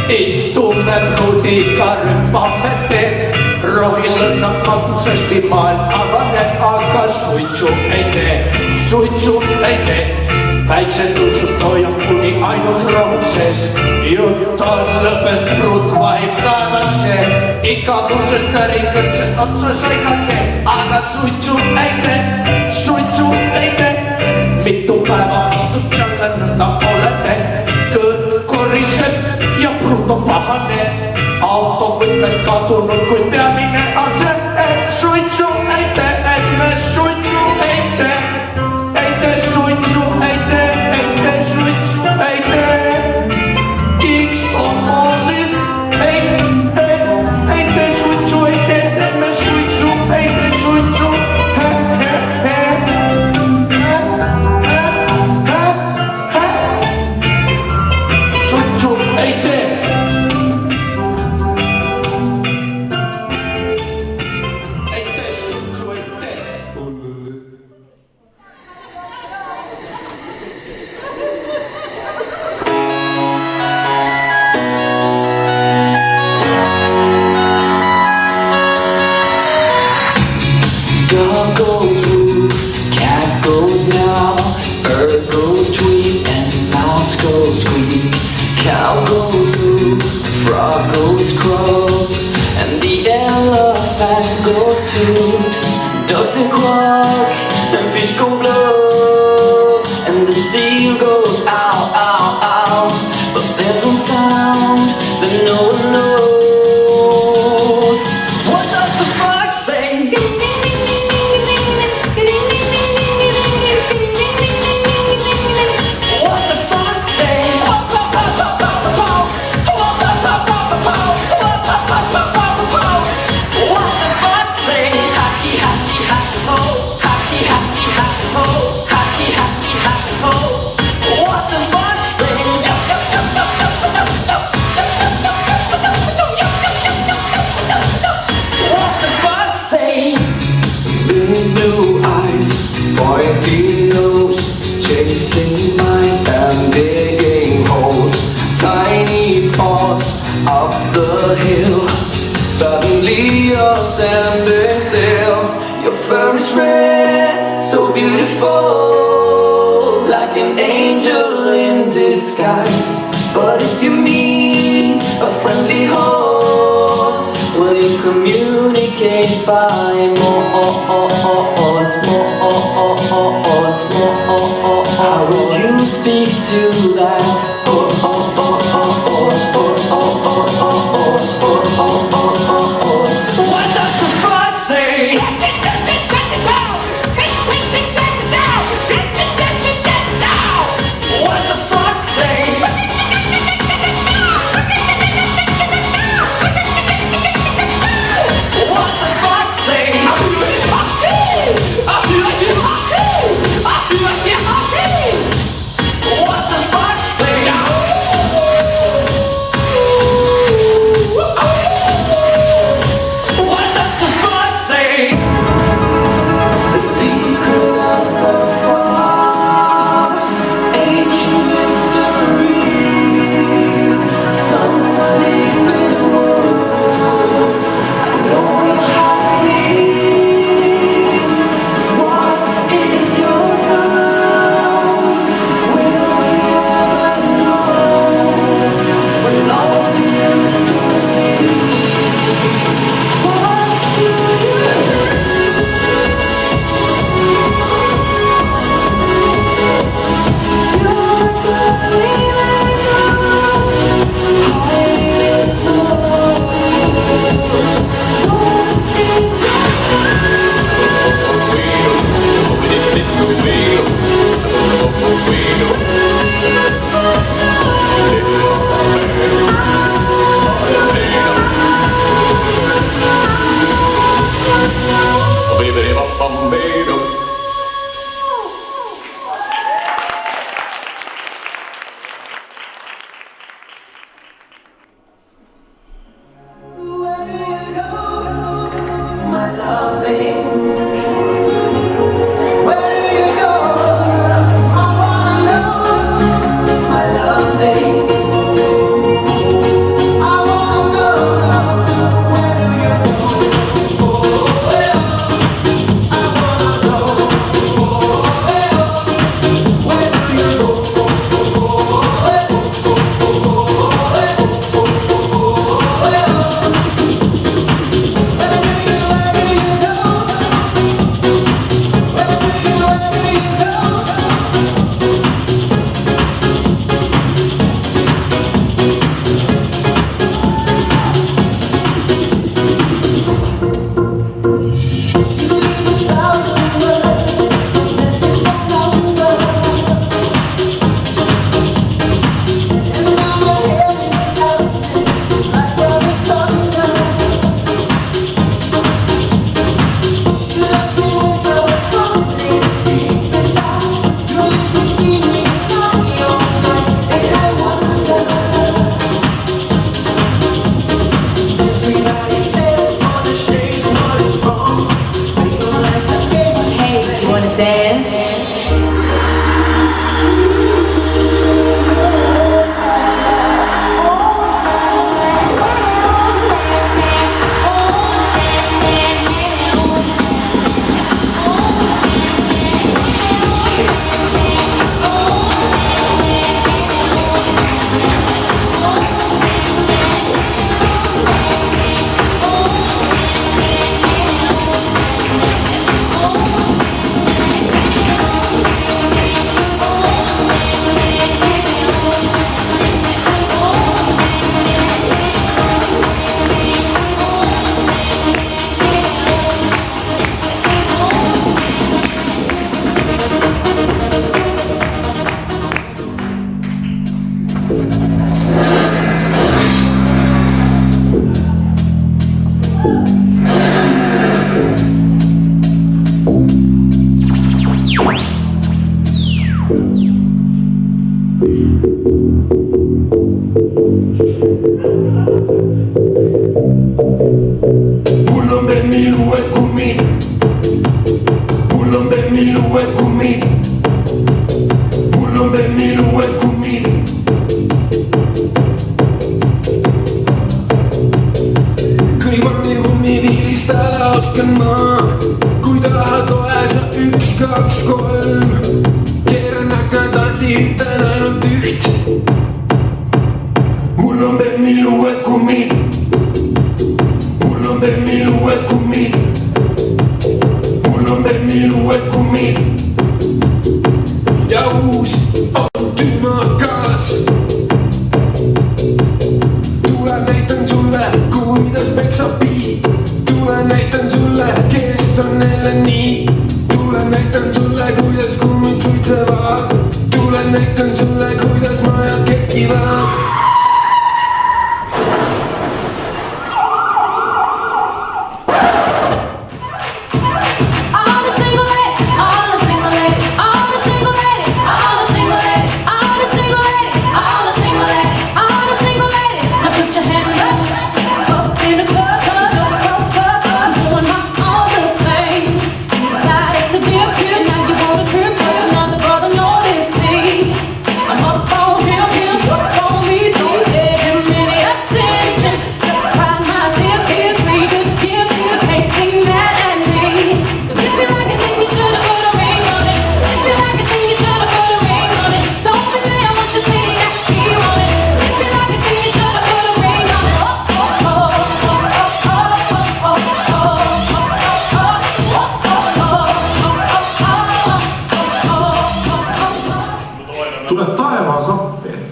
Istumme brutiikkaa, ryppaamme teet. Rohillennan katuisesti maan avanen alkaa. Suitsu ei tee, suitsu ei tee. Päiksentuusus toi on kuni ainut rohuses. Juttaan löpöt brut vahib taevasseen. Ikavuusesta rikörtsestä otsoissa eikä tee. Aga suitsu ei tee, suitsu ei tee. Mittu päivä istut jallennata olette. Köt koriset ja brut on pahanne. Autovyppet katunut kuin piaminen on se. Et suitsu ei tee, et me suitsu ei tee. Ei tee suitsu ei tee, ei tee suitsu ei tee. Kiks tommosi ei tee suitsu ei tee, teemme suitsu ei tee suitsu. Suitsu ei tee. Dog goes woo, cat goes meow, bird goes tweet, and mouse goes squeak. Cow goes moo, frog goes croak, and the elephant goes toot. Ducks and quack, and fish go blow, and the seal goes ow, ow, ow. But there's one sound that no one knows. What does the fox say? Blue eyes, pointy nose, chasing mice and digging holes. Tiny paws up the hill. Suddenly you're standing still. Your fur is red, so beautiful, like an angel in disguise. But if you meet a friendly horse, will you communicate by more? How will you speak to that horse? What does the fox say? What the fox say? What the fox say? dance. Mul on veel uued kummid, mul on veel uued kummid, mul on veel uued kummid. kõivad nii rummiviilistada oskan ma, kui tahad ole sa 1, 2, 3. keeran näkatati, ütlen ainult üht. mul on veel uued kummid, mul on veel uued kummid, mul on veel uued kummid. ja uus on tümakas. tule näitan sulle, kuidas peksab beat. tule näitan sulle, kes on jälle nii. tule näitan sulle, kuidas kummid suitsevad. tule näitan sulle, kuidas majad kekivad. tuleb taevas appi.